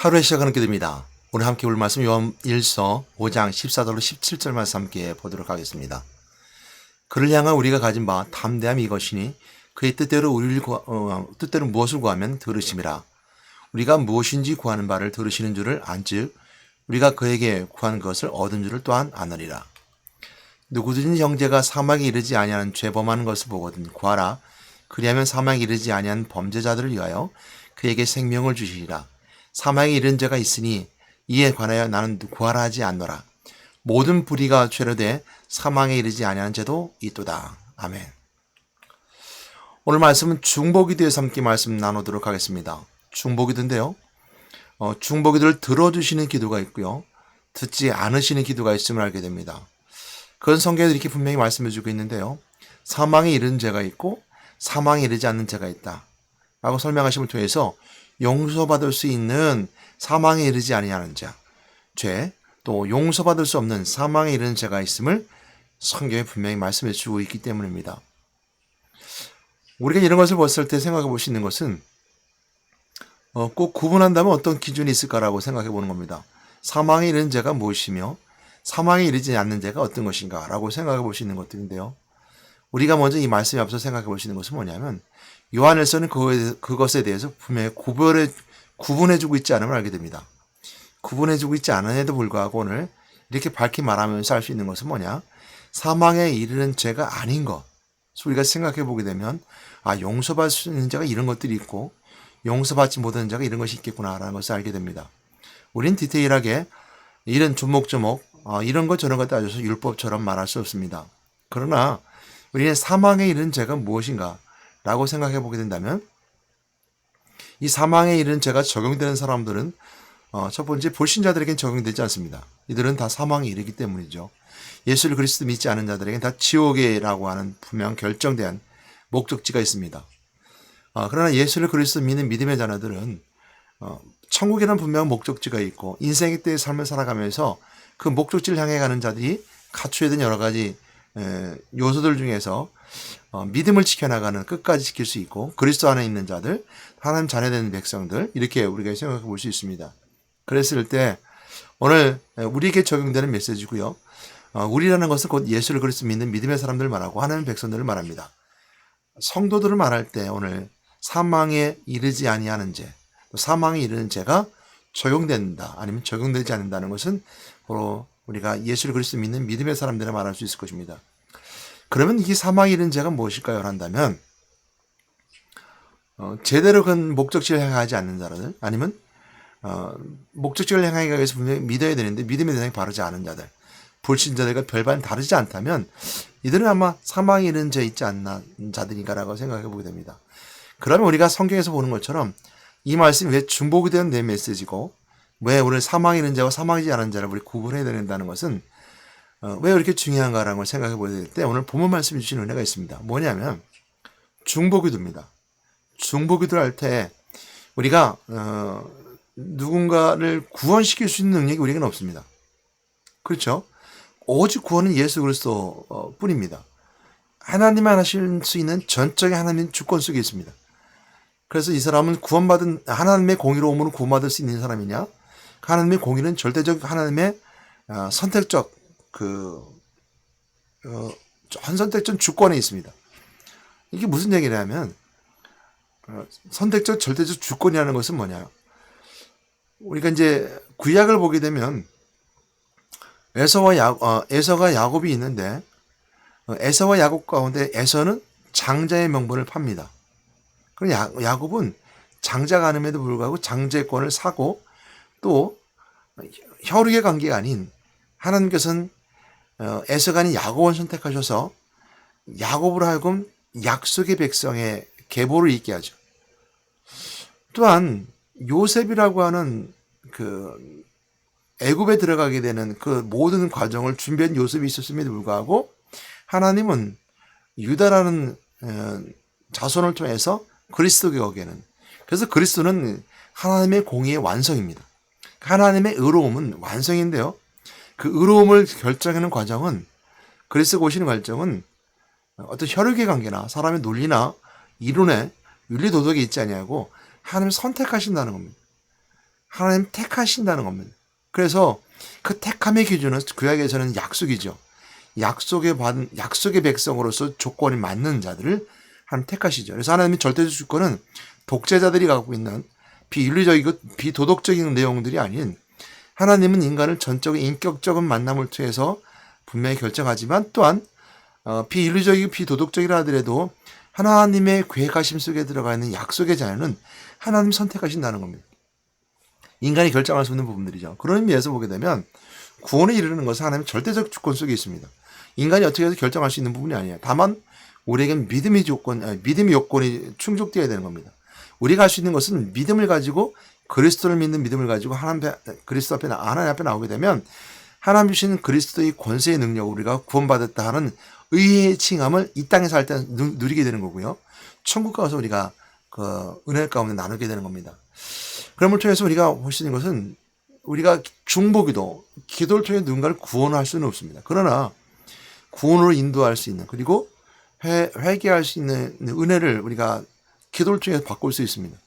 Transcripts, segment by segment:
하루의 시작하는 기도입니다. 오늘 함께 볼 말씀 요한 1서 5장 14절로 17절 말씀 함께 보도록 하겠습니다. 그를 향한 우리가 가진 바 담대함이 이것이니 그의 뜻대로 뜻대로 무엇을 구하면 들으심이라. 우리가 무엇인지 구하는 바를 들으시는 줄을 안즉 우리가 그에게 구한 것을 얻은 줄을 또한 아느니라. 누구든지 형제가 사망에 이르지 아니하는 죄범하는 것을 보거든 구하라. 그리하면 사망에 이르지 아니한 범죄자들을 위하여 그에게 생명을 주시리라. 사망에 이른 죄가 있으니 이에 관하여 나는 구하라 하지 않노라. 모든 불의가 죄로 돼 사망에 이르지 아니하는 죄도 있도다. 아멘. 오늘 말씀은 중보기도에서 함께 말씀 나누도록 하겠습니다. 중보기도인데요. 중보기도를 들어주시는 기도가 있고요. 듣지 않으시는 기도가 있음을 알게 됩니다. 그건 성경에 이렇게 분명히 말씀해주고 있는데요. 사망에 이른 죄가 있고 사망에 이르지 않는 죄가 있다 라고 설명하심을 통해서 용서받을 수 있는 사망에 이르지 아니하는 죄, 또 용서받을 수 없는 사망에 이르는 죄가 있음을 성경에 분명히 말씀해 주고 있기 때문입니다. 우리가 이런 것을 봤을 때 생각해 볼 수 있는 것은 꼭 구분한다면 어떤 기준이 있을까라고 생각해 보는 겁니다. 사망에 이르는 죄가 무엇이며 사망에 이르지 않는 죄가 어떤 것인가 라고 생각해 볼 수 있는 것들인데요. 우리가 먼저 이 말씀에 앞서 생각해 볼 수 있는 것은 뭐냐면 요한일서는 그것에 대해서 분명히 구분해주고 있지 않음을 알게 됩니다. 구분해주고 있지 않음에도 불구하고 오늘 이렇게 밝히 말하면서 알 수 있는 것은 뭐냐? 사망에 이르는 죄가 아닌 것. 우리가 생각해 보게 되면 용서받을 수 있는 죄가 이런 것들이 있고 용서받지 못하는 죄가 이런 것이 있겠구나라는 것을 알게 됩니다. 우린 디테일하게 이런 조목조목 이런 것 저런 것 따져서 율법처럼 말할 수 없습니다. 그러나 우리는 사망에 이르는 죄가 무엇인가? 라고 생각해 보게 된다면 이 사망에 이르는 죄가 적용되는 사람들은 첫 번째 불신자들에겐 적용되지 않습니다. 이들은 다 사망에 이르기 때문이죠. 예수를 그리스도 믿지 않은 자들에겐 다 지옥이라고 하는 분명 결정된 목적지가 있습니다. 그러나 예수를 그리스도 믿는 믿음의 자녀들은 천국이라는 분명한 목적지가 있고 인생의 때의 삶을 살아가면서 그 목적지를 향해 가는 자들이 갖춰야 되는 여러 가지 요소들 중에서 믿음을 지켜나가는 끝까지 지킬 수 있고 그리스도 안에 있는 자들, 하나님 자녀되는 백성들 이렇게 우리가 생각해 볼 수 있습니다. 그랬을 때 오늘 우리에게 적용되는 메시지고요. 우리라는 것은 곧 예수를 그리스도 믿는 믿음의 사람들 말하고 하나님 백성들을 말합니다. 성도들을 말할 때 오늘 사망에 이르지 아니하는 죄, 사망에 이르는 죄가 적용된다 아니면 적용되지 않는다는 것은 바로 우리가 예수를 그리스도 믿는 믿음의 사람들을 말할 수 있을 것입니다. 그러면 이 사망에 이르는 죄가 무엇일까요? 한다면 제대로 그 목적지를 향하지 않는 자들 아니면 목적지를 향하기 위해서 분명히 믿어야 되는데 믿음의 대상이 바르지 않은 자들 불신자들과 별반 다르지 않다면 이들은 아마 사망에 이르는 죄 있지 않나 자들인가라고 생각해 보게 됩니다. 그러면 우리가 성경에서 보는 것처럼 이 말씀이 왜 중복이 되는 내 메시지고 왜 오늘 사망에 이르는 죄와 사망이지 않은 자를 우리 구분해야 된다는 것은 왜 이렇게 중요한가라는 걸 생각해 보게 될 때 오늘 본문 말씀해 주시는 은혜가 있습니다. 뭐냐면 중보기도입니다. 중보기도를 할 때 우리가 누군가를 구원시킬 수 있는 능력이 우리에게는 없습니다. 그렇죠? 오직 구원은 예수 그리스도 뿐입니다. 하나님만 하실 수 있는 전적인 하나님 주권 속에 있습니다. 그래서 이 사람은 구원받은 하나님의 공의로움으로 구원받을 수 있는 사람이냐? 하나님의 공의는 절대적 하나님의 선택적 선택적 주권에 있습니다. 이게 무슨 얘기냐면 선택적 절대적 주권이라는 것은 뭐냐? 우리가 이제 구약을 보게 되면 에서가 야곱이 있는데 에서와 야곱 가운데 에서는 장자의 명분을 팝니다. 그럼 야곱은 장자가 아님에도 불구하고 장제권을 사고 또 혈육의 관계가 아닌 하나님께서는 에서가 아닌 야곱을 선택하셔서 야곱으로 하여금 약속의 백성의 계보를 잇게 하죠. 또한 요셉이라고 하는 그 애굽에 들어가게 되는 그 모든 과정을 준비한 요셉이 있었음에도 불구하고 하나님은 유다라는 자손을 통해서 그리스도에게 오게는 그래서 그리스도는 하나님의 공의의 완성입니다. 하나님의 의로움은 완성인데요. 그 의로움을 결정하는 과정은 그리스도가 오시는 과정은 어떤 혈육의 관계나 사람의 논리나 이론에 윤리 도덕이 있지 아니하고 하나님을 선택하신다는 겁니다. 하나님 택하신다는 겁니다. 그래서 그 택함의 기준은 구약에서는 약속이죠. 약속의 백성으로서 조건이 맞는 자들을 하나님 택하시죠. 그래서 하나님의 절대적 주권은 독재자들이 갖고 있는 비윤리적이고 비도덕적인 내용들이 아닌, 하나님은 인간을 전적인 인격적인 만남을 통해서 분명히 결정하지만, 또한 비윤리적이고 비도덕적이라 하더라도 하나님의 계획하심 속에 들어가 있는 약속의 자녀는 하나님 선택하신다는 겁니다. 인간이 결정할 수 없는 부분들이죠. 그런 의미에서 보게 되면 구원에 이르는 것은 하나님의 절대적 주권 속에 있습니다. 인간이 어떻게 해서 결정할 수 있는 부분이 아니에요. 다만 우리에겐 믿음의 요건이 충족되어야 되는 겁니다. 우리가 할 수 있는 것은 믿음을 가지고, 그리스도를 믿는 믿음을 가지고 그리스도 앞에, 하나님 앞에 나오게 되면 하나님 주신 그리스도의 권세의 능력을 우리가 구원받았다 하는 의의 칭함을 이 땅에서 할 때 누리게 되는 거고요. 천국 가서 우리가 그 은혜 가운데 나누게 되는 겁니다. 그럼을 통해서 우리가 볼 수 있는 것은, 우리가 중보기도, 기도를 통해 누군가를 구원할 수는 없습니다. 그러나 구원으로 인도할 수 있는, 그리고 회개할 수 있는 은혜를 우리가 기도를 통해서 바꿀 수 있습니다.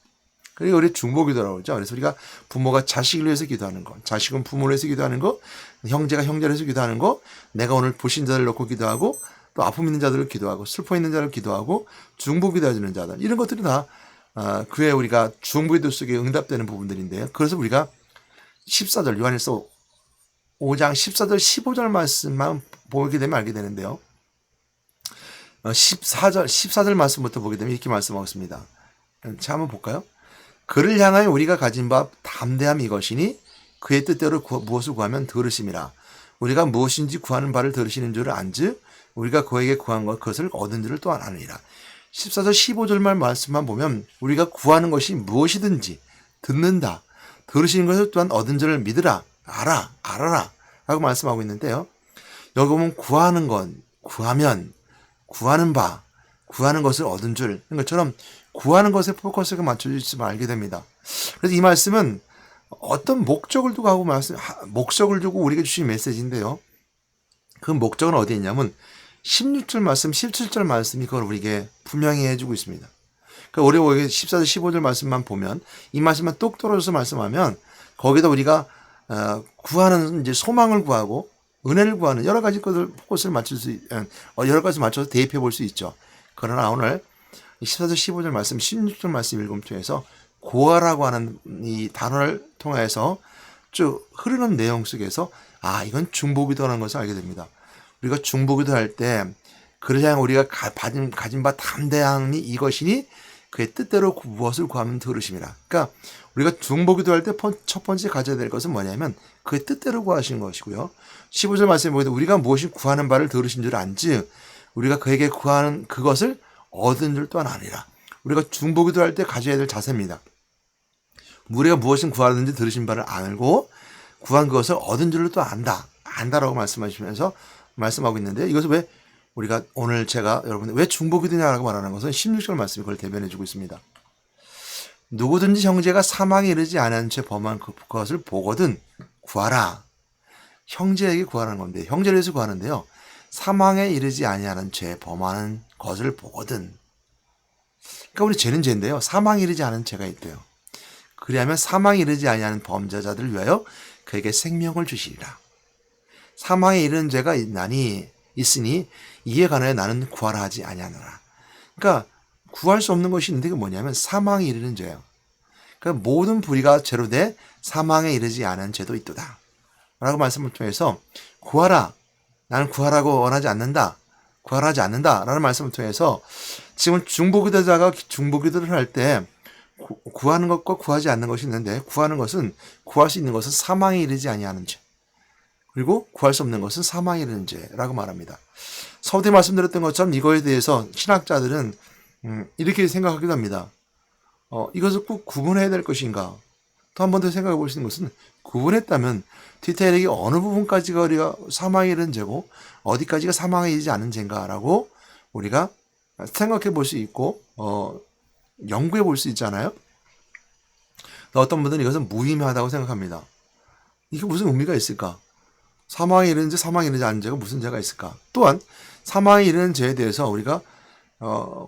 그리고 우리 중보기도라고 그러죠. 그래서 우리가 부모가 자식을 위해서 기도하는 거, 자식은 부모를 위해서 기도하는 거, 형제가 형제를 위해서 기도하는 거, 내가 오늘 부신 자를 놓고 기도하고, 또 아픔 있는 자들을 기도하고, 슬퍼 있는 자를 기도하고, 중보기도 해주는 자들, 이런 것들이 다 그에 우리가 중보기도 속에 응답되는 부분들인데요. 그래서 우리가 14절, 요한일서 5장 14절 15절 말씀만 보게 되면 알게 되는데요. 14절 말씀부터 보게 되면 이렇게 말씀하고 있습니다. 자, 한번 볼까요? 그를 향하여 우리가 가진 바 담대함 이것이니, 그의 뜻대로 무엇을 구하면 들으심이라. 우리가 무엇인지 구하는 바를 들으시는 줄을 안즉 우리가 그에게 구한 것, 그것을 얻은 줄을 또한 아느니라. 14절 15절만 말씀만 보면 우리가 구하는 것이 무엇이든지 듣는다, 들으시는 것을 또한 얻은 줄을 믿으라, 알아라 라고 말씀하고 있는데요. 여기 보면 구하는 건, 구하면, 구하는 바, 구하는 것을 얻은 줄, 이런 것처럼 구하는 것에 포커스가 맞춰져 있으면 알게 됩니다. 그래서 이 말씀은 어떤 목적을 두고 하고 목적을 두고 우리에게 주신 메시지인데요. 그 목적은 어디에 있냐면 16절 말씀, 17절 말씀이 그걸 우리에게 분명히 해주고 있습니다. 그러니까 우리 14절, 15절 말씀만 보면, 이 말씀만 똑 떨어져서 말씀하면 거기다 우리가 구하는 이제 소망을 구하고 은혜를 구하는 여러 가지 것을 포커스를 여러 가지 맞춰서 대입해 볼 수 있죠. 그러나 오늘 14절, 15절 말씀, 16절 말씀 읽음 통해서 구하라고 하는 이 단어를 통해서 쭉 흐르는 내용 속에서, 이건 중보기도라는 것을 알게 됩니다. 우리가 중보기도 할 때, 그를 향해 우리가 가진 바 담대함이 이것이니 그의 뜻대로 무엇을 구하면 들으심이라. 그러니까 우리가 중보기도 할 때 첫 번째 가져야 될 것은 뭐냐면 그의 뜻대로 구하시는 것이고요. 15절 말씀에 보면 우리가 무엇이 구하는 바를 들으신 줄 안즉 우리가 그에게 구하는 그것을 얻은 줄 또한 아니라. 우리가 중보기도 할 때 가져야 될 자세입니다. 우리가 무엇을 구하는지 들으신 바를 알고 구한 그것을 얻은 줄을 또 안다라고 말씀하시면서 말씀하고 있는데, 이것을 왜 우리가 오늘 제가 여러분들 왜 중보기도냐라고 말하는 것은 16절 말씀이 그걸 대변해 주고 있습니다. 누구든지 형제가 사망에 이르지 않은 채 범한 그것을 보거든 구하라. 형제에게 구하라는 건데, 형제를 위해서 구하는데요. 사망에 이르지 아니하는 죄 범하는 것을 보거든. 그러니까 우리 죄는 죄인데요. 사망에 이르지 않은 죄가 있대요. 그리하면 사망에 이르지 아니하는 범죄자들을 위하여 그에게 생명을 주시리라. 사망에 이르는 죄가 있으니 이에 관하여 나는 구하라 하지 아니하노라. 그러니까 구할 수 없는 것이 있는데, 그게 뭐냐면 사망에 이르는 죄예요. 그러니까 모든 불의가 죄로 돼 사망에 이르지 않은 죄도 있도다 라고 말씀을 통해서, 구하라, 나는 구하라고 원하지 않는다, 구하라지 않는다 라는 말씀을 통해서, 지금 중보기도자가 중보기도를 할 때 구하는 것과 구하지 않는 것이 있는데, 구하는 것은, 구할 수 있는 것은 사망에 이르지 아니하는 죄, 그리고 구할 수 없는 것은 사망에 이르는 죄라고 말합니다. 서두에 말씀드렸던 것처럼 이거에 대해서 신학자들은 이렇게 생각하기도 합니다. 이것을 꼭 구분해야 될 것인가? 또 한 번 더 생각해 볼 수 있는 것은, 구분했다면 디테일하게 어느 부분까지가 우리가 사망에 이르는 죄고 어디까지가 사망에 이르지 않은 죄인가라고 우리가 생각해 볼 수 있고 연구해 볼 수 있잖아요. 어떤 분들은 이것은 무의미하다고 생각합니다. 이게 무슨 의미가 있을까? 사망에 이르는 죄, 사망에 이르지 않은 죄가 무슨 죄가 있을까? 또한 사망에 이르는 죄에 대해서 우리가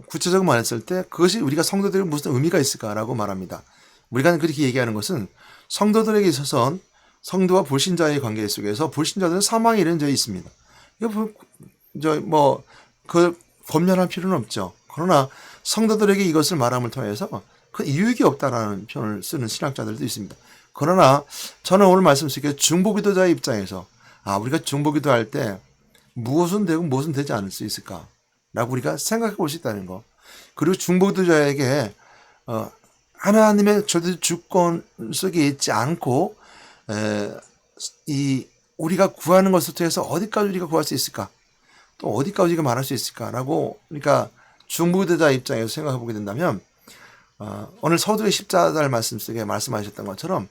구체적으로 말했을 때 그것이 우리가 성도들이 무슨 의미가 있을까라고 말합니다. 우리가 그렇게 얘기하는 것은 성도들에게 있어서는 성도와 불신자의 관계 속에서 불신자들은 사망에 이르는 죄에 있습니다. 이거 그 권면할 필요는 없죠. 그러나 성도들에게 이것을 말함을 통해서 그 유익이 없다라는 표현을 쓰는 신학자들도 있습니다. 그러나 저는 오늘 말씀 드릴게요. 중보기도자의 입장에서 우리가 중보기도할 때 무엇은 되고 무엇은 되지 않을 수 있을까? 라고 우리가 생각해 볼 수 있다는 거. 그리고 중보기도자에게 하나님의 절대 주권 속에 있지 않고 우리가 구하는 것을 통해서 어디까지 우리가 구할 수 있을까? 또 어디까지 우리가 말할 수 있을까라고 그러니까 중보기도자 입장에서 생각해 보게 된다면 오늘 서두의 14절 말씀 속에 말씀하셨던 것처럼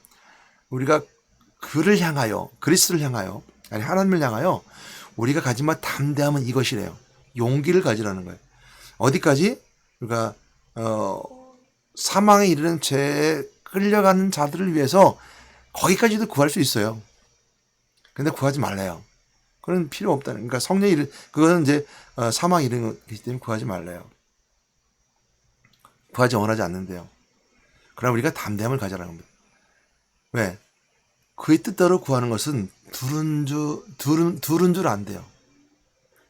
우리가 그를 향하여 그리스도를 향하여 아니 하나님을 향하여 우리가 가진 담대함은 이것이래요. 용기를 가지라는 거예요. 어디까지? 우리가 사망에 이르는 죄에 끌려가는 자들을 위해서 거기까지도 구할 수 있어요. 근데 구하지 말래요. 그건 필요 없다는. 그러니까 성령이 그것은 이제 사망에 이르는 것이기 때문에 구하지 말래요. 구하지 원하지 않는데요. 그러나 우리가 담대함을 가져라는 겁니다. 왜? 그의 뜻대로 구하는 것은 두른 줄 안 돼요.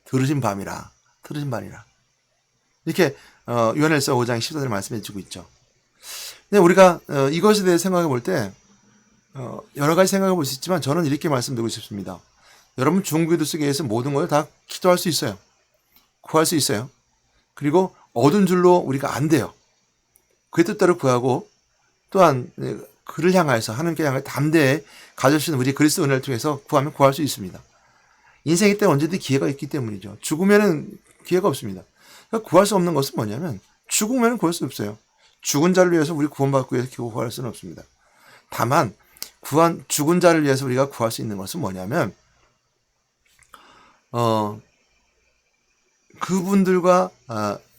들으신 밤이라. 이렇게 요한일서 5장 14절 말씀해 주고 있죠. 근데 우리가 이것에 대해 생각해 볼 때 여러 가지 생각해 볼 수 있지만 저는 이렇게 말씀드리고 싶습니다. 여러분 중보기도 속에서 모든 걸 다 기도할 수 있어요. 구할 수 있어요. 그리고 얻은 줄로 우리가 안 돼요. 그의 뜻대로 구하고 또한 그를 향해서 하나님께 향해 담대히 가져주시는 우리 그리스도 은혜를 통해서 구하면 구할 수 있습니다. 인생의 때 언제든지 기회가 있기 때문이죠. 죽으면은 기회가 없습니다. 그러니까 구할 수 없는 것은 뭐냐면 죽으면 구할 수 없어요. 죽은 자를 위해서 우리 구원받기 위해서 구할 수는 없습니다. 다만 죽은 자를 위해서 우리가 구할 수 있는 것은 뭐냐면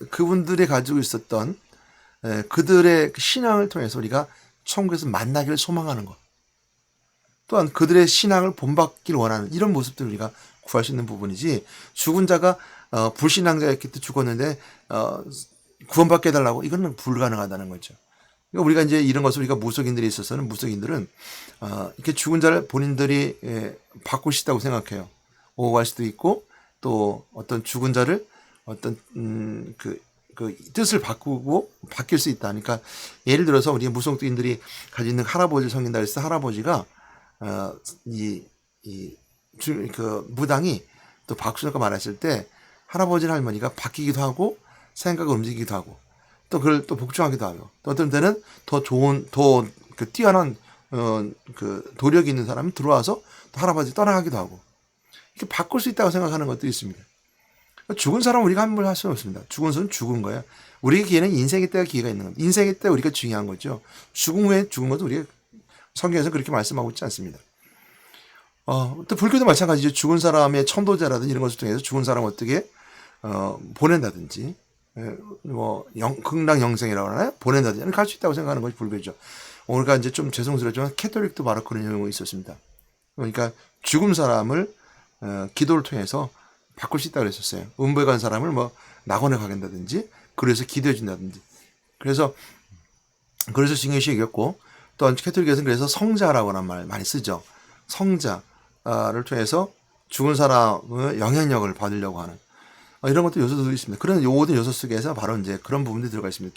그분들이 가지고 있었던 그들의 신앙을 통해서 우리가 천국에서 만나기를 소망하는 것. 또한 그들의 신앙을 본받기를 원하는 이런 모습들을 우리가 구할 수 있는 부분이지 죽은 자가 불신앙자였기 때문에 죽었는데 구원받게 해달라고 이거는 불가능하다는 거죠. 그러니까 우리가 이제 이런 것을 우리가 무속인들이 있어서는 무속인들은 이렇게 죽은 자를 본인들이 받고 싶다고 생각해요. 오갈 수도 있고 또 어떤 죽은 자를 어떤 그 뜻을 바꾸고 바뀔 수 있다. 그러니까 예를 들어서 우리 무속인들이 가지고 있는 할아버지를 섬긴다 해서 할아버지가 무당이 또 박수가 말했을 때 할아버지나 할머니가 바뀌기도 하고 생각을 움직이기도 하고 또 그걸 또 복종하기도 하고 또 어떤 때는 더 좋은 뛰어난 도력이 있는 사람이 들어와서 또 할아버지 떠나가기도 하고 이렇게 바꿀 수 있다고 생각하는 것도 있습니다. 죽은 사람은 우리가 함부로 할 수는 없습니다. 죽은 사람은 죽은 거예요. 우리에게 기회는 인생의 때가 기회가 있는 겁니다. 인생의 때 우리가 중요한 거죠. 죽은 후에 죽은 것도 우리가 성경에서 그렇게 말씀하고 있지 않습니다. 또 불교도 마찬가지죠. 죽은 사람의 천도제라든지 이런 것을 통해서 죽은 사람을 어떻게 보낸다든지 극락 영생이라고 하나요? 보낸다든지 이렇게 할 수 있다고 생각하는 것이 불교죠. 우리가 이제 좀 죄송스럽지만 캐톨릭도 바로 그런 내용이 있었습니다. 그러니까 죽은 사람을 기도를 통해서 바꿀 수 있다고 그랬었어요. 음부에 간 사람을 낙원에 가게 한다든지 그래서 기도해 준다든지 그래서 중요시 여겼고 또 캐톨릭에서는 그래서 성자라고 하는 말 많이 쓰죠. 성자를 통해서 죽은 사람의 영향력을 받으려고 하는 이런 것도 요소들이 있습니다. 그런 모든 요소 속에서 바로 이제 그런 부분들이 들어가 있습니다.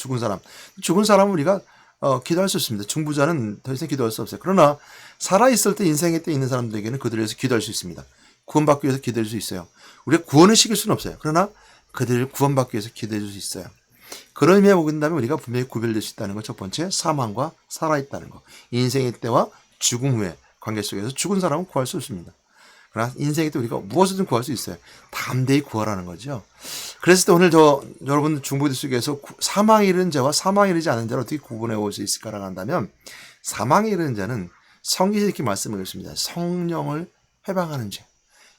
죽은 사람은 우리가 기도할 수 있습니다. 중부자는 더 이상 기도할 수 없어요. 그러나 살아있을 때 인생의 때 있는 사람들에게는 그들을 위해서 기도할 수 있습니다. 구원받기 위해서 기도할 수 있어요. 우리가 구원을 시킬 수는 없어요. 그러나 그들을 구원받기 위해서 기도해 줄 수 있어요. 그런 의미에 보긴다면 우리가 분명히 구별될 수 있다는 것. 첫 번째, 사망과 살아있다는 것. 인생의 때와 죽음 후의 관계 속에서 죽은 사람은 구할 수 없습니다. 그러나 인생의 때 우리가 무엇이든 구할 수 있어요. 담대히 구하라는 거죠. 그래서 또 오늘 여러분 중보기도 속에서 사망에 이르는 자와 사망에 이르지 않은 자를 어떻게 구분해 볼 수 있을까라고 한다면 사망에 이르는 자는 성경에서 이렇게 말씀하고 있습니다. 성령을 해방하는 죄.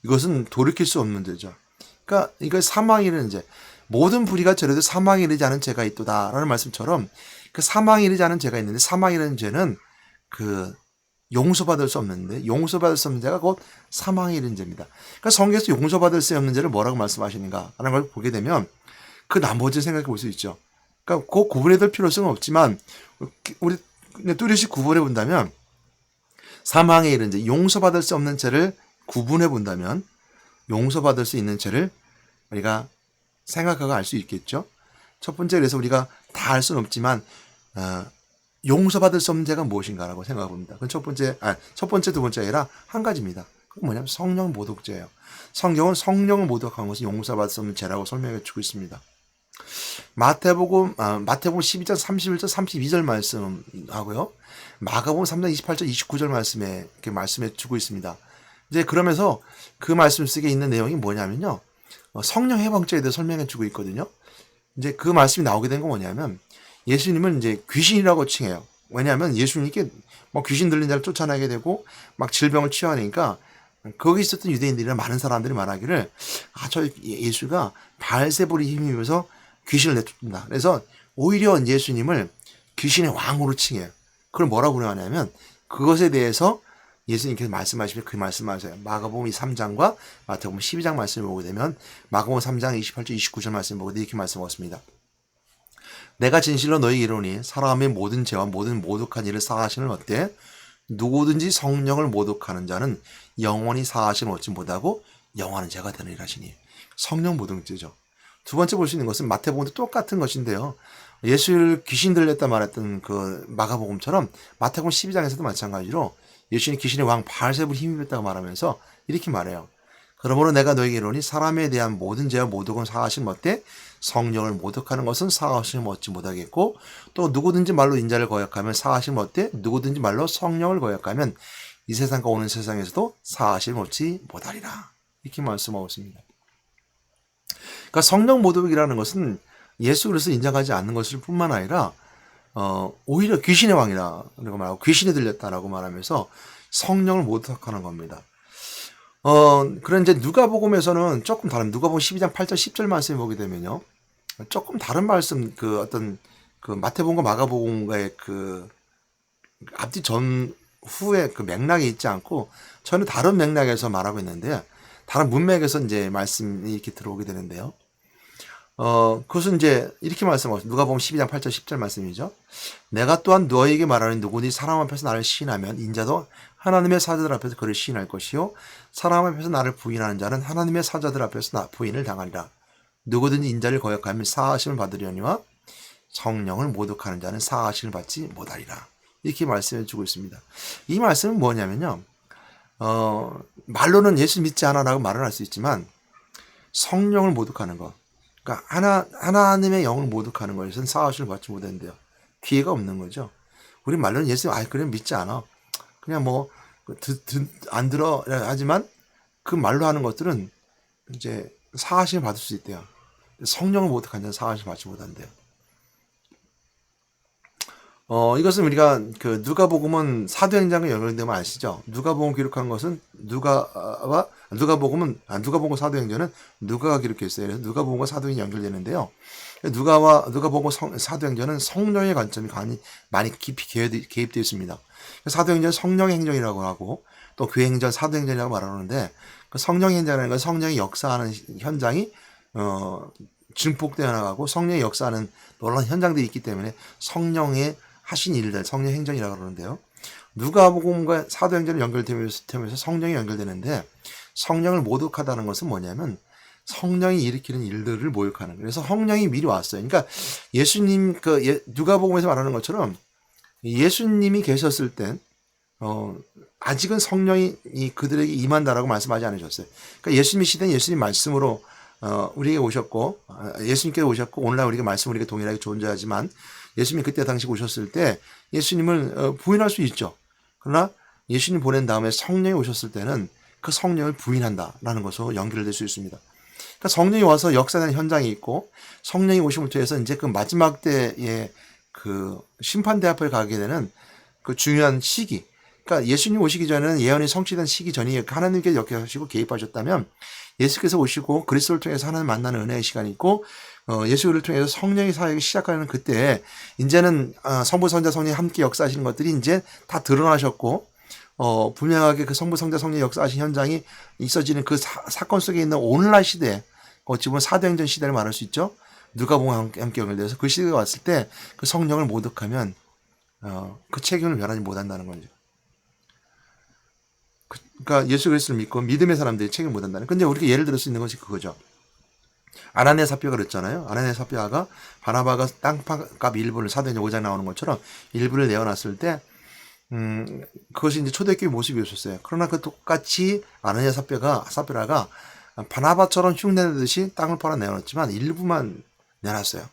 이것은 돌이킬 수 없는 죄죠. 그러니까 이거 사망에 이르는 죄. 모든 불의가 저래도 사망에 이르지 않은 죄가 있도다라는 말씀처럼 그 사망에 이르지 않은 죄가 있는데 사망에 이르는 죄는 용서받을 수 없는데 용서받을 수 없는 죄가 곧 사망에 이르는 죄입니다. 그러니까 성경에서 용서받을 수 없는 죄를 뭐라고 말씀하시는가 하는 걸 보게 되면 그 나머지 생각해 볼 수 있죠. 그러니까 그 구분해 될 필요성은 없지만 우리 뚜렷이 구분해 본다면 사망에 이른 죄, 용서받을 수 없는 죄를 구분해 본다면 용서받을 수 있는 죄를 우리가 생각하고 알 수 있겠죠. 첫 번째, 그래서 우리가 다 알 수는 없지만 용서받을 수 없는 죄가 무엇인가라고 생각해 봅니다. 그건 첫 번째, 두 번째 아니라 한 가지입니다. 그건 뭐냐면 성령 모독죄예요. 성경은 성령을 모독한 것은 용서받을 수 없는 죄라고 설명해 주고 있습니다. 마태복음 12장 31절 32절 말씀하고요. 마가복음 3장 28절 29절 말씀에 이렇게 말씀해 주고 있습니다. 이제 그러면서 그 말씀 속에 있는 내용이 뭐냐면요. 성령 해방죄에 대해 설명해 주고 있거든요. 이제 그 말씀이 나오게 된 건 뭐냐면 예수님은 이제 귀신이라고 칭해요. 왜냐하면 예수님께 뭐 귀신 들린 자를 쫓아내게 되고 막 질병을 치유하니까 거기 있었던 유대인들이나 많은 사람들이 말하기를 저 예수가 바알세불에 힘입어서 귀신을 내쫓는다. 그래서 오히려 예수님을 귀신의 왕으로 칭해요. 그걸 뭐라고 하냐면 그것에 대해서 예수님께서 말씀하시면 그 말씀하세요. 마가복음 3장과 마태복음 12장 말씀을 보게 되면 마가복음 3장 28절 29절 말씀을 보고 이렇게 말씀하셨습니다. 내가 진실로 너희에게 이르노니 사람의 모든 죄와 모든 모독한 일을 사하시는 어때? 누구든지 성령을 모독하는 자는 영원히 사하심을 얻지 못하고 영원한 죄가 되느니라 하시니 성령 모독죄죠. 두 번째 볼 수 있는 것은 마태복음도 똑같은 것인데요. 예수를 귀신 들렸다 말했던 그 마가복음처럼 마태복음 12장에서도 마찬가지로 예수님 귀신의 왕 바알세불에 힘입었다고 말하면서 이렇게 말해요. 그러므로 내가 너에게 이르노니 사람에 대한 모든 죄와 모독은 사하심 어때? 성령을 모독하는 것은 사하심 얻지 못하겠고 또 누구든지 말로 인자를 거역하면 사하심 어때? 누구든지 말로 성령을 거역하면 이 세상과 오는 세상에서도 사하심 얻지 못하리라. 이렇게 말씀하고 있습니다. 그러니까 성령 모독이라는 것은 예수 그리스도를 인정하지 않는 것일 뿐만 아니라 오히려 귀신의 왕이라고 말하고 귀신이 들렸다라고 말하면서 성령을 모독하는 겁니다. 그런 이제 누가복음에서는 조금 다른 누가복음 12장 8절 10절 말씀을 보게 되면요. 조금 다른 말씀 그 마태복음과 마가복음과의 그 앞뒤 전후에 그 맥락이 있지 않고 전혀 다른 맥락에서 말하고 있는데 다른 문맥에서 이제 말씀이 이렇게 들어오게 되는데요. 그것은 이제 이렇게 말씀하죠. 누가복음 12장 8절 10절 말씀이죠. 내가 또한 너에게 말하는 누구니 사람 앞에서 나를 시인하면 인자도 하나님의 사자들 앞에서 그를 시인할 것이요 사람 앞에서 나를 부인하는 자는 하나님의 사자들 앞에서 부인을 당하리라. 누구든지 인자를 거역하면 사하심을 받으려니와 성령을 모독하는 자는 사하심을 받지 못하리라. 이렇게 말씀해 주고 있습니다. 이 말씀은 뭐냐면요. 말로는 예수 믿지 않아라고 말을 할 수 있지만 성령을 모독하는 것. 그러니까 하나님의 영을 모독하는 것은 사하심을 받지 못한대요. 기회가 없는 거죠. 우리 말로는 예수 그래 믿지 않아. 그냥 뭐 안 들어 하지만 그 말로 하는 것들은 이제 사하심을 받을 수 있대요. 성령을 모독하는 자는 사하심을 받지 못한대요. 이것은 우리가 그 누가복음은 사도행전과 연결되면 아시죠? 누가복음 기록한 것은 누가복음 사도행전은 누가가 기록했어요. 그래서 누가복음과 사도행전이 연결되는데요. 누가복음 사도행전은 성령의 관점이 많이 깊이 개입되어 있습니다. 사도행전 성령의 행전이라고 하고 또 교행전 사도행전이라고 말하는데 그 성령의 행전이라는 건 성령이 역사하는 현장이 증폭되어 나가고 성령이 역사하는 놀라운 현장들이 있기 때문에 성령의 하신 일들, 성령 행전이라고 그러는데요. 누가복음과 사도행전이 연결되면서 성령이 연결되는데 성령을 모독하다는 것은 뭐냐면 성령이 일으키는 일들을 모욕하는 거예요. 그래서 성령이 미리 왔어요. 그러니까 예수님 누가복음에서 말하는 것처럼 예수님이 계셨을 땐 아직은 성령이 그들에게 임한다라고 말씀하지 않으셨어요. 그러니까 예수님 시대는 예수님 말씀으로 우리에게 오셨고 예수님께서 오셨고 오늘날 우리가 말씀 우리가 동일하게 존재하지만 예수님이 그때 당시 오셨을 때 예수님을 부인할 수 있죠. 그러나 예수님 보낸 다음에 성령이 오셨을 때는 그 성령을 부인한다라는 것으로 연결될 수 있습니다. 그러니까 성령이 와서 역사하는 현장이 있고 성령이 오심을 통해서 이제 그 마지막 때의 그 심판대 앞을 가게 되는 그 중요한 시기. 그러니까 예수님 오시기 전에는 예언이 성취된 시기 전이 하나님께서 역사하시고 개입하셨다면 예수께서 오시고 그리스도를 통해서 하나님 만나는 은혜의 시간이 있고 예수를 통해서 성령의 사역이 시작하는 그때 이제는 성부 성자 성령이 함께 역사하시는 것들이 이제 다 드러나셨고 분명하게 그 성부 성자 성령이 역사하신 현장이 있어지는 그 사건 속에 있는 오늘날 시대 어찌 보면 사도행전 시대를 말할 수 있죠. 누가복음과 함께 연결돼서 그 시대가 왔을 때 그 성령을 모독하면 그 책임을 면하지 못한다는 거죠. 그러니까 예수 그리스도를 믿고 믿음의 사람들이 책임 못 한다는. 근데 우리가 예를 들 수 있는 것이 그거죠. 아나니아 삽비아가 그랬잖아요. 아나니아 삽비아가 바나바가 땅값 일부를 사도행전 5장 나오는 것처럼 일부를 내어놨을 때 그것이 이제 초대교회 모습이었었어요. 그러나 그 똑같이 아나니아 삽비라가 바나바처럼 흉내내듯이 땅을 팔아 내어놨지만 일부만 내놨어요.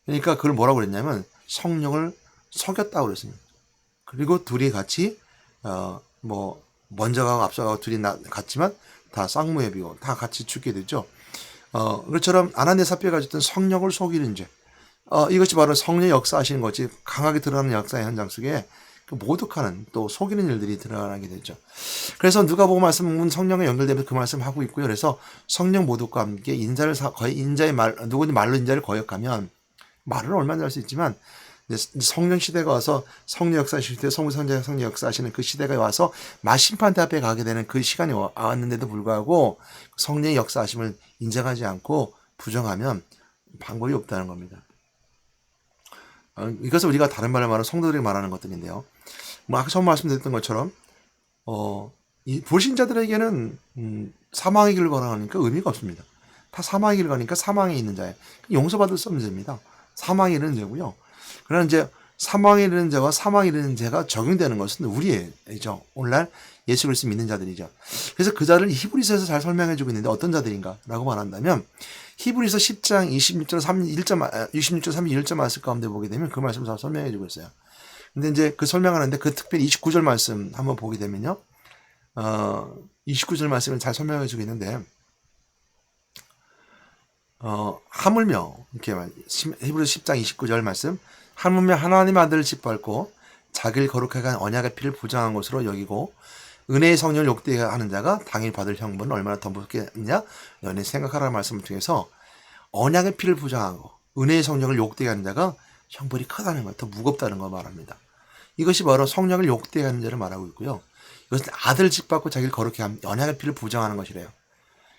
그러니까 그걸 뭐라고 그랬냐면 성령을 속였다고 그랬습니다. 그리고 둘이 같이 뭐 먼저 가고 앞서 가고 둘이 갔지만 다 쌍무예비고 다 같이 죽게 됐죠. 그것처럼 아나니아 삽비아가 줬던 성령을 속이는 죄. 이것이 바로 성령의 역사하시는 것이 강하게 드러나는 역사의 현장 속에 그 모독하는 또 속이는 일들이 드러나게 되죠. 그래서 누가복음 말씀은 성령과 연결되면서 그 말씀을 하고 있고요. 그래서 성령 모독과 함께 인자의 누구든지 말로 인자를 거역하면 말은 얼마나 할 수 있지만 성령 시대가 와서 성령 역사하실 때 성령 역사하시는 그 시대가 와서 마심판대 앞에 가게 되는 그 시간이 왔는데도 불구하고 성령의 역사하심을 인정하지 않고 부정하면 방법이 없다는 겁니다. 이것은 우리가 다른 말로 말하면 성도들에게 말하는 것들인데요. 뭐 아까 처음 말씀드렸던 것처럼 이 불신자들에게는 사망의 길을 걸어가니까 의미가 없습니다. 다 사망의 길을 가니까 사망에 있는 자예요. 용서받을 수 없는 죄입니다. 사망에 이르는 죄고요. 그러나 이제 사망에 이르는 죄와 사망에 이르는 죄가 적용되는 것은 우리죠. 오늘날 예수 그리스도 믿는 자들이죠. 그래서 그 자를 히브리서에서 잘 설명해주고 있는데 어떤 자들인가라고 말한다면 히브리서 10장 26절 31절 말씀 가운데 보게 되면 그 말씀을 잘 설명해주고 있어요. 근데 이제 그 설명하는데 그 특별히 29절 말씀 한번 보게 되면요. 29절 말씀을 잘 설명해주고 있는데 하물며 이렇게 히브리서 10장 29절 말씀 하물며 하나님 아들을 짓밟고 자기를 거룩하게 한 언약의 피를 부정한 것으로 여기고 은혜의 성령을 욕되게 하는 자가 당연히 받을 형벌은 얼마나 더 무섭겠느냐 연애 생각하라는 말씀을 통해서 언약의 피를 부정하고 은혜의 성령을 욕되게 하는 자가 형벌이 크다는 것, 더 무겁다는 걸 말합니다. 이것이 바로 성령을 욕되게 하는 자를 말하고 있고요. 이것은 아들을 짓밟고 자기를 거룩하게 하면 언약의 피를 부정하는 것이래요.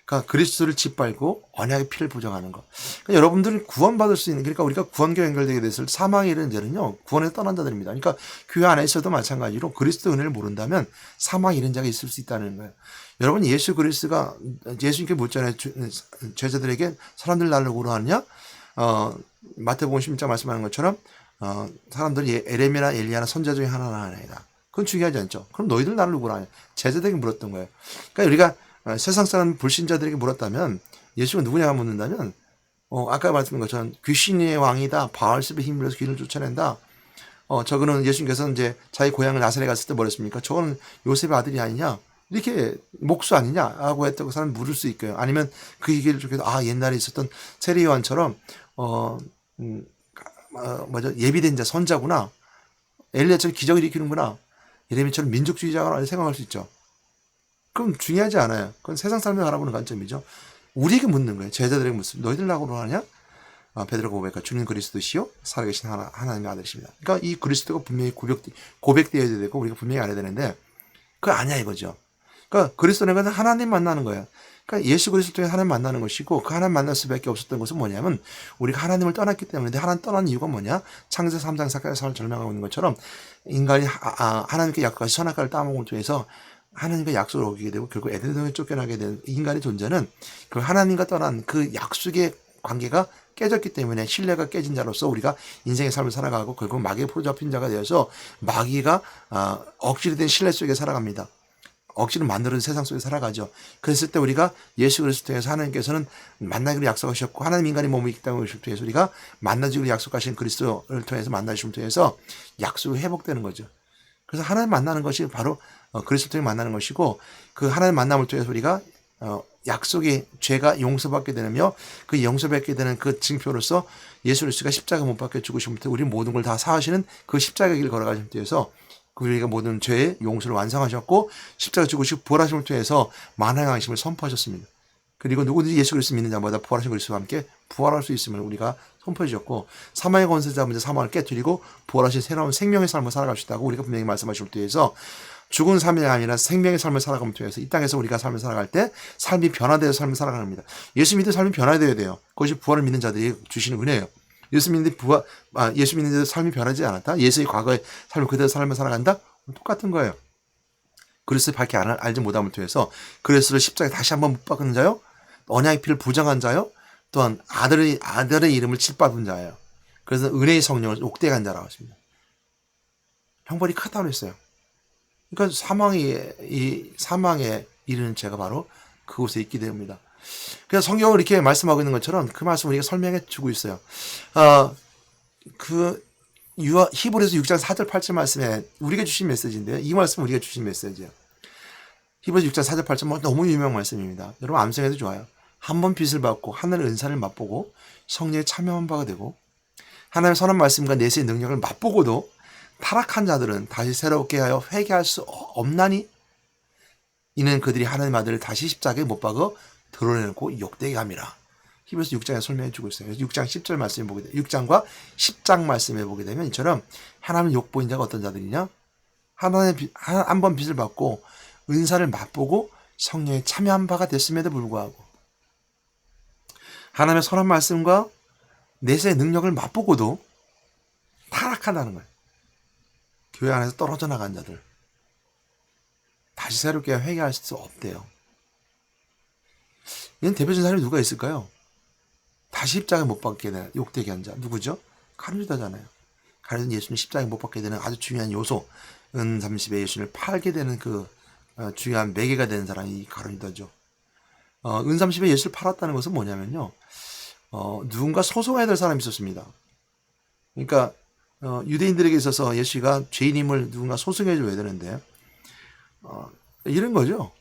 그러니까 그리스도를 짓밟고 언약의 피를 부정하는 것. 그러니까 여러분들은 구원받을 수 있는, 그러니까 우리가 구원과 연결되게 됐을 사망에 이르는 죄는요, 구원에서 떠난 자들입니다. 그러니까 교회 안에 있어도 마찬가지로 그리스도 은혜를 모른다면 사망에 이른 자가 있을 수 있다는 거예요. 여러분 예수 그리스도가 예수님께 묻잖아요. 제자들에게 사람들 나를 뭐로 하느냐? 마태복음 16장 말씀하는 것처럼 사람들이 에레미야나 엘리야나 선자 중에 하나는 아니다. 그건 중요하지 않죠. 그럼 너희들 나를 누구로 하냐? 제자들에게 물었던 거예요. 그러니까 우리가 세상 사람 불신자들에게 물었다면 예수가 누구냐 묻는다면 아까 말씀드린 것처럼 귀신의 왕이다. 바알십의 힘으로 귀신을 쫓아낸다. 저거는 예수님께서 이제 자기 고향을 나사렛에 갔을 때 뭐랬습니까? 저거는 요셉의 아들이 아니냐? 이렇게 목수 아니냐라고 했다고 사람 물을 수 있고요. 아니면 그 얘기를 좀 옛날에 있었던 세례 요한처럼 예비된 자 선자구나. 엘리야처럼 기적을 일으키는구나. 예레미야처럼 민족주의자가 생각할 수 있죠. 그럼 중요하지 않아요. 그건 세상 사람을 바라보는 관점이죠. 우리에게 묻는 거예요. 제자들에게 묻습니다. 너희들 나고로 하냐? 베드로가 고백하 주는 그리스도시요 살아계신 하나님의 아들이십니다. 그러니까 이 그리스도가 분명히 고백되어야 되고 우리가 분명히 알아야 되는데 그거 아니야 이거죠. 그러니까 그리스도는 하나님 만나는 거예요. 그러니까 예수 그리스도 통해 하나님 만나는 것이고 그 하나님 만날 수밖에 없었던 것은 뭐냐면 우리가 하나님을 떠났기 때문에 하나님 떠난 이유가 뭐냐? 창세기 3장 사건에서 설명하고 있는 것처럼 인간이 하나님께 약속하신 선악과를 따먹음을 통해서 하나님과 약속을 어기게 되고 결국 에덴동에 쫓겨나게 된 인간의 존재는 그 하나님과 떠난 그 약속의 관계가 깨졌기 때문에 신뢰가 깨진 자로서 우리가 인생의 삶을 살아가고 결국 마귀에 포잡힌 자가 되어서 마귀가 억지로 된 신뢰 속에 살아갑니다. 억지로 만들어진 세상 속에 살아가죠. 그랬을 때 우리가 예수 그리스도 통해서 하나님께서는 만나기로 약속하셨고 하나님 인간이 몸이 있기 때문에 통해서 우리가 만나기로 약속하신 그리스도를 통해서 만나주심을 통해서 약속이 회복되는 거죠. 그래서 하나님 만나는 것이 바로 그리스도 통해 만나는 것이고 그 하나님 만남을 통해서 우리가 약속의 죄가 용서받게 되며 그 용서받게 되는 그 증표로서 예수 그리스도가 십자가 못 박혀 죽으심을 통해 우리 모든 걸 다 사하시는 그 십자가의 길을 걸어가심을 통해서 우리가 모든 죄의 용서를 완성하셨고 십자가 죽으시고 부활하심을 통해서 만왕왕심을 선포하셨습니다. 그리고 누구든지 예수 그리스도 믿는 자마다 부활하신 그리스도와 함께 부활할 수 있음을 우리가 선포해 주셨고 사망의 권세자 먼저 사망을 깨뜨리고 부활하신 새로운 생명의 삶을 살아갑시다고 우리가 분명히 말씀하심을 통해서 죽은 삶이 아니라 생명의 삶을 살아감을 통해서 이 땅에서 우리가 삶을 살아갈 때 삶이 변화되어 삶을 살아가는 겁니다. 예수 믿는 삶이 변화되어야 돼요. 그것이 부활을 믿는 자들이 주시는 은혜예요. 예수 믿는 자들 삶이 변하지 않았다. 예수의 과거의 삶을 그대로 삶을 살아간다. 똑같은 거예요. 그리스도를 밝게 알지 못함을 통해서 그리스도를 십자가에 다시 한번 못 박은 자요, 언약의 피를 부정한 자요, 또한 아들의 이름을 짓밟은 자예요. 그래서 은혜의 성령을 욕되게 한 자라고 했습니다. 형벌이 크다고 했어요. 그러니까 사망에 이르는 죄가 바로 그곳에 있게 됩니다. 그래서 성경을 이렇게 말씀하고 있는 것처럼 그 말씀을 우리가 설명해 주고 있어요. 히브리서 6장 4절 8절 말씀에 우리가 주신 메시지인데요. 이 말씀은 우리가 주신 메시지예요. 히브리서 6장 4절 8절 너무 유명한 말씀입니다. 여러분 암송해도 좋아요. 한 번 빚을 받고 하늘의 은사를 맛보고 성령에 참여한 바가 되고 하나님의 선한 말씀과 내세의 능력을 맛보고도 타락한 자들은 다시 새롭게 하여 회개할 수 없나니 이는 그들이 하나님의 아들을 다시 십자가에 못 박아 드러내고 욕되게 함이라. 히브리서 6장에 설명해 주고 있어요. 6장 10절 말씀에 보게 되면 6장과 10장 말씀에 보게 되면 이처럼 하나님을 욕보인 자가 어떤 자들이냐? 하나님 한 번 빚을 받고 은사를 맛보고 성령에 참여한 바가 됐음에도 불구하고 하나님의 선한 말씀과 내세의 능력을 맛보고도 타락한다는 거예요. 교회 안에서 떨어져 나간 자들 다시 새롭게 회개할 수 없대요. 이런 대표적인 사람이 누가 있을까요? 다시 십자가에 못 박게 되는 욕되게 한 자 누구죠? 가룟유다잖아요. 가룟유다는 예수님 십자가에 못 박게 되는 아주 중요한 요소, 은 30에 예수님을 팔게 되는 그 중요한 매개가 되는 사람이 가룟유다죠. 은 30에 예수를 팔았다는 것은 뭐냐면요, 누군가 소송해야 될 사람이 있었습니다. 그러니까 유대인들에게 있어서 예수가 죄인임을 누군가 소송해 줘야 되는데 이런 거죠.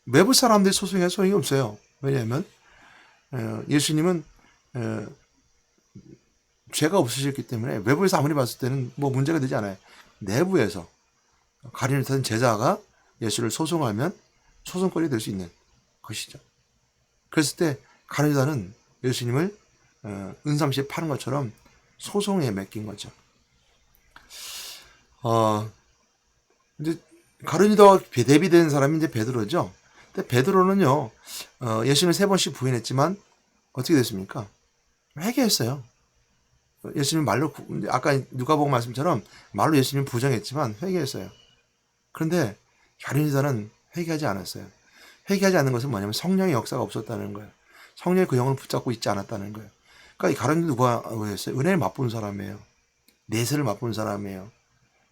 외부 사람들이 소송해 소용이 없어요. 왜냐하면 예수님은 죄가 없으셨기 때문에 외부에서 아무리 봤을 때는 뭐 문제가 되지 않아요. 내부에서 가룟유다는 제자가 예수를 소송하면 소송거리 될 수 있는 것이죠. 그랬을 때 가룟유다는 예수님을 은삼시에 파는 것처럼 소송에 맡긴 거죠. 이제 가룟유다와 대비된 사람이 이제 베드로죠. 근데 베드로는요, 예수님을 3번씩 부인했지만 어떻게 됐습니까? 회개했어요. 예수님 말로, 아까 누가복음 말씀처럼 말로 예수님 부정했지만 회개했어요. 그런데 가룟유다는 회개하지 않았어요. 회개하지 않는 것은 뭐냐면 성령의 역사가 없었다는 거예요. 성령이 그 영을 붙잡고 있지 않았다는 거예요. 그러니까 이 가룟유다 누가 했어요? 은혜를 맛본 사람이에요. 내세를 맛본 사람이에요.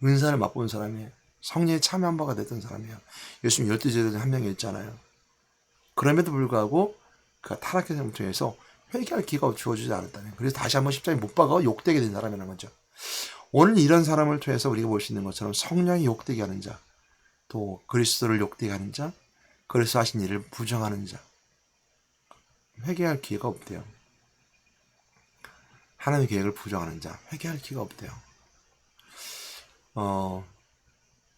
은사를 맛본 사람이에요. 성령에 참여한 바가 됐던 사람이에요. 예수님 12제자 중 한 명이었잖아요. 그럼에도 불구하고 그가 타락의 삶을 통해서 회개할 기회가 주어지지 않았다는 거예요. 그래서 다시 한번 십자가에 못 박아 욕되게 된 사람이라는 거죠. 오늘 이런 사람을 통해서 우리가 볼 수 있는 것처럼 성령이 욕되게 하는 자, 또 그리스도를 욕되게 하는 자, 그리스도 하신 일을 부정하는 자, 회개할 기회가 없대요. 하나님의 계획을 부정하는 자, 회개할 기회가 없대요.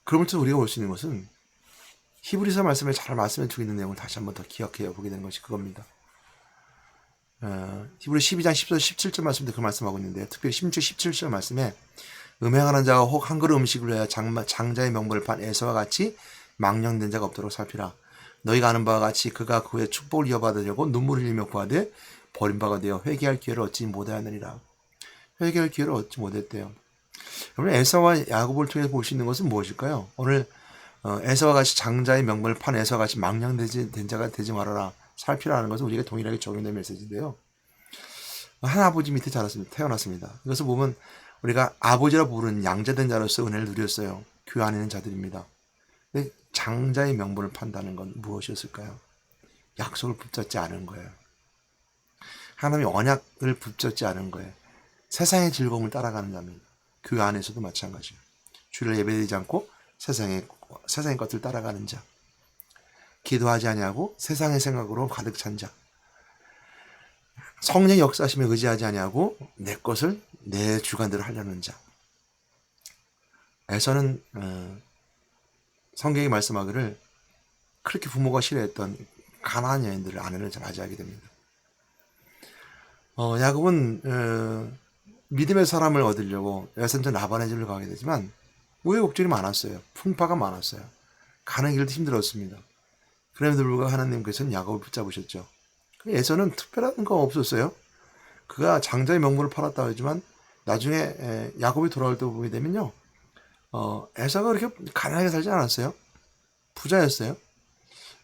그러면서 우리가 볼 수 있는 것은 히브리서 말씀에 잘 말씀해 주고 있는 내용을 다시 한번 더 기억해 보게 되는 것이 그겁니다. 히브리 12장 10절 17절 말씀도 그 말씀하고 있는데요. 특별히 16, 17절 말씀에 음행하는 자가 혹 한 그릇 음식을 위하여 장자의 명분을 판 에서와 같이 망령된 자가 없도록 살피라. 너희가 아는 바와 같이 그가 그의 축복을 이어받으려고 눈물을 흘리며 구하되 버림받아 되어 회개할 기회를 얻지 못하였느니라. 회개할 기회를 얻지 못했대요. 여러분, 에서와 야곱을 통해 볼 수 있는 것은 무엇일까요? 오늘 에서와 같이 장자의 명분을 판 에서와 같이 망령된 자가 되지 말아라. 살피라는 것은 우리가 동일하게 적용된 메시지인데요. 한 아버지 밑에 태어났습니다. 이것을 보면 우리가 아버지라 부르는 양자된 자로서 은혜를 누렸어요. 교회 안에 있는 자들입니다. 근데 장자의 명분을 판다는 건 무엇이었을까요? 약속을 붙잡지 않은 거예요. 하나님의 언약을 붙잡지 않은 거예요. 세상의 즐거움을 따라가는 자입니다. 교회 안에서도 마찬가지예요. 주를 예배드리지 않고 세상의 것을 따라가는 자, 기도하지 아니하고 세상의 생각으로 가득 찬 자, 성령의 역사심에 의지하지 아니하고 내 것을 내 주관대로 하려는 자. 에서는 성경이 말씀하기를 그렇게 부모가 싫어했던 가나안 여인들을 아내를 맞이하게 됩니다. 야곱은 믿음의 사람을 얻으려고 여선전 라반의 집을 가게 되지만 우여곡절이 많았어요. 풍파가 많았어요. 가는 길도 힘들었습니다. 그럼에도 불구하고 하나님께서는 야곱을 붙잡으셨죠. 에서는 특별한 거 없었어요. 그가 장자의 명분을 팔았다고 하지만 나중에 야곱이 돌아올 때 보게 되면요, 에사가 그렇게 가난하게 살지 않았어요. 부자였어요.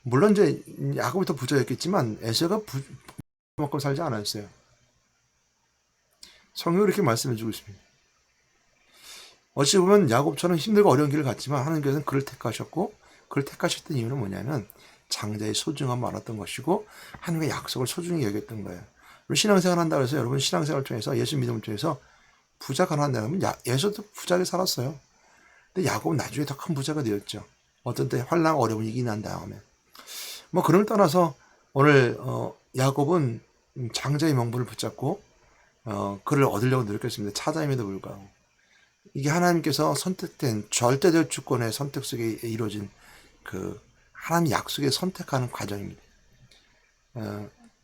물론 이제 야곱이 더 부자였겠지만 에서가 부만큼 살지 않았어요. 성경이 그렇게 말씀해주고 있습니다. 어찌 보면 야곱처럼 힘들고 어려운 길을 갔지만 하나님께서는 그를 택하셨고, 그를 택하셨던 이유는 뭐냐면 장자의 소중함을 알았던 것이고 하나님의 약속을 소중히 여겼던 거예요. 신앙생활 한다고 해서 여러분 신앙생활을 통해서 예수 믿음을 통해서 부자 가난하다면 예수도 부자게 살았어요. 근데 야곱은 나중에 더 큰 부자가 되었죠. 어떤 때 환난 어려움을 이기는 다음에. 뭐 그걸 떠나서 오늘 야곱은 장자의 명분을 붙잡고 그를 얻으려고 노력했습니다. 차자임에도 불구하고. 이게 하나님께서 선택된 절대적 주권의 선택 속에 이루어진 그 하나님 약속에 선택하는 과정입니다.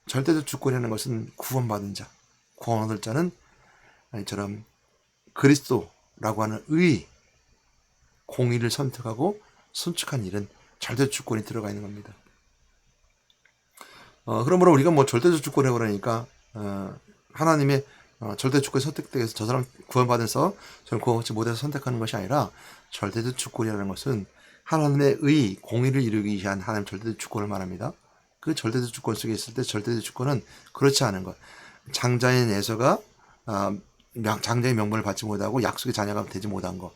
절대적 주권이라는 것은 구원받은 자, 구원 얻을 자는 이처럼 그리스도라고 하는 의, 공의를 선택하고 선축한 일은 절대적 주권이 들어가 있는 겁니다. 그러므로 우리가 뭐 절대적 주권이라고 그러니까 하나님의 절대 주권이 선택돼서 저 사람 구원받아서 저는 구원받지 못해서 선택하는 것이 아니라 절대적 주권이라는 것은 하나님의 의, 공의를 이루기 위한 하나님의 절대적 주권을 말합니다. 그 절대적 주권 속에 있을 때 절대적 주권은 그렇지 않은 것. 장자인 에서가 장자의 명분을 받지 못하고 약속의 자녀가 되지 못한 것.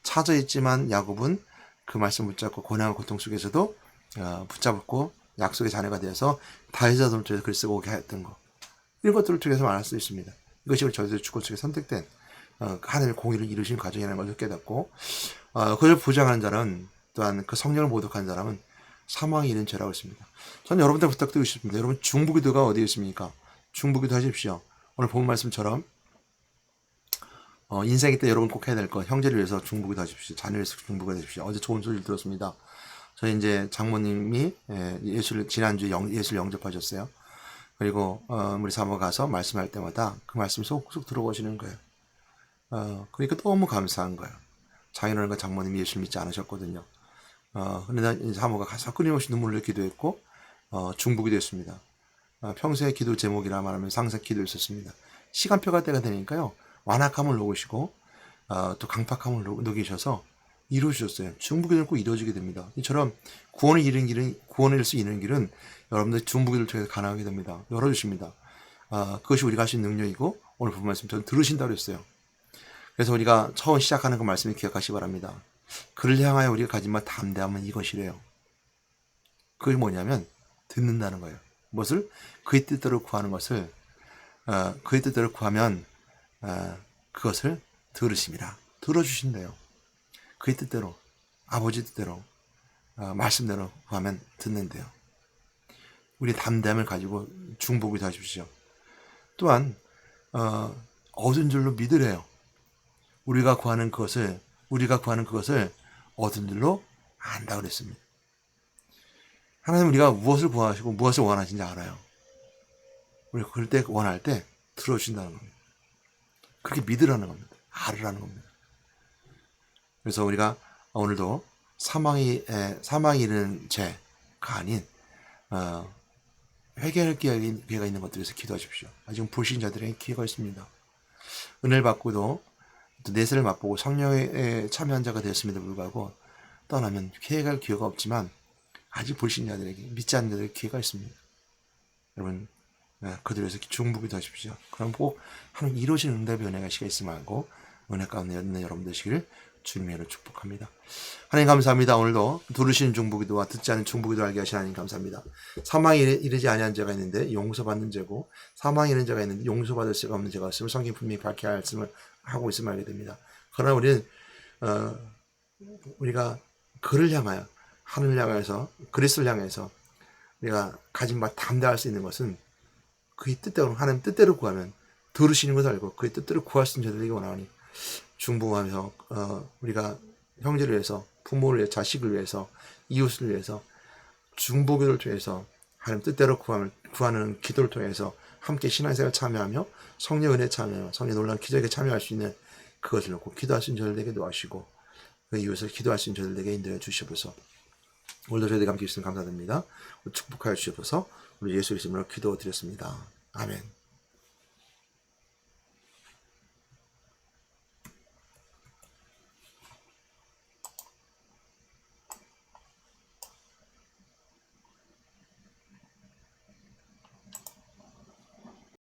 차져 있지만 야곱은 그 말씀 붙잡고 고난과 고통 속에서도 붙잡고 약속의 자녀가 되어서 다윗의 자손을 통해서 글 쓰고 오게 했던 것. 이런 것들을 통해서 말할 수 있습니다. 이것이 절대적 주권 속에 선택된 하나님의 공의를 이루신 과정이라는 것을 깨닫고 그를 부정하는 자는 또한 그 성령을 모독하는 사람은 사망이 이른 죄라고 했습니다. 저는 여러분들 부탁드리고 싶습니다. 여러분 중부기도가 어디에 있습니까? 중부기도 하십시오. 오늘 본 말씀처럼 인생일 때 여러분 꼭 해야 될 것, 형제를 위해서 중부기도 하십시오. 자녀를 위해서 중부기도 하십시오. 어제 좋은 소리를 들었습니다. 저희 이제 장모님이 지난주에 예수를 영접하셨어요. 그리고 우리 사모가 가서 말씀할 때마다 그 말씀이 쏙쏙 들어오시는 거예요. 그러니까 너무 감사한 거예요. 장인어른과 장모님이 예수를 믿지 않으셨거든요. 그런데 사모가 가서 끊임없이 눈물을 기도했고 중보기도 했습니다. 평소의 기도 제목이라 말하면 항상 기도했었습니다. 시간표가 때가 되니까요. 완악함을 녹으시고 또 강팍함을 녹이셔서 이루어주셨어요. 중보기도는 꼭 이루어지게 됩니다. 이처럼 구원을 이룰 수 있는 길은 여러분들 중보기도를 통해서 가능하게 됩니다. 열어주십니다. 그것이 우리가 할 수 있는 능력이고 오늘 본 말씀 저는 들으신다고 했어요. 그래서 우리가 처음 시작하는 그 말씀을 기억하시기 바랍니다. 그를 향하여 우리가 가진 바 담대함은 이것이래요. 그게 뭐냐면 듣는다는 거예요. 무엇을? 그의 뜻대로 구하는 것을 그의 뜻대로 구하면 그것을 들으심이라. 들어주신대요. 그의 뜻대로 아버지 뜻대로 말씀대로 구하면 듣는데요. 우리 담대함을 가지고 중보기도 하십시오. 또한 얻은 줄로 믿으래요. 우리가 구하는 그것을 얻은 줄로 안다고 그랬습니다. 하나님 우리가 무엇을 구하시고 무엇을 원하시는지 알아요. 우리가 그럴 때 원할 때 들어주신다는 겁니다. 그렇게 믿으라는 겁니다. 알으라는 겁니다. 그래서 우리가 오늘도 사망이 이르는 죄가 아닌 회개할 기회가 있는 것들에서 기도하십시오. 아직 불신자들에게 기회가 있습니다. 은혜를 받고도 또 내세를 맛보고 성령에 참여한 자가 되었음에도 불구하고 떠나면 회개할 기회가 없지만 아직 불신자들에게 믿지 않는 자들에게 기회가 있습니다. 여러분 그들에서 중보기도 하십시오. 그럼 꼭 하나님 이루어지는 응답의 은혜가 시가 있으면 알고 은혜 가운데 있는 여러분 되시기를 주님의 이름으로 축복합니다. 하나님 감사합니다. 오늘도 들으신 중보기도와 듣지 않은 중보기도 알게 하신 하나님 감사합니다. 사망에 이르지 아니한 죄가 있는데 용서받는 죄고 사망에 이르는 죄가 있는데 용서받을 수가 없는 죄가 있으면 성경 분명히 밝혀야 할 말씀을 하고 있음을 알게 됩니다. 그러나 우리는 우리가 그를 향하여 하늘을 향해서 그리스도를 향해서 우리가 가진 바 담대할 수 있는 것은 그의 뜻대로 하나님 뜻대로 구하면 들으시는 것을 알고 그의 뜻대로 구할 수 있는 자들에게 원하오니 중보하면서 우리가 형제를 위해서 부모를 위해서 자식을 위해서 이웃을 위해서 중보기도를 통해서 하나님 뜻대로 구하는 기도를 통해서 함께 신앙생활 참여하며 성령 은혜 참여하며 성령 놀라운 기적에 참여할 수 있는 그것을 놓고 기도할 수 있는 저들에게 도와주시고 그 이웃을 기도할 수 있는 저들에게 인도해 주시옵소서. 오늘도 저희들과 함께 있으면 감사드립니다. 축복하여 주시옵소서. 우리 예수 그리스도 이름으로 기도드렸습니다. 아멘.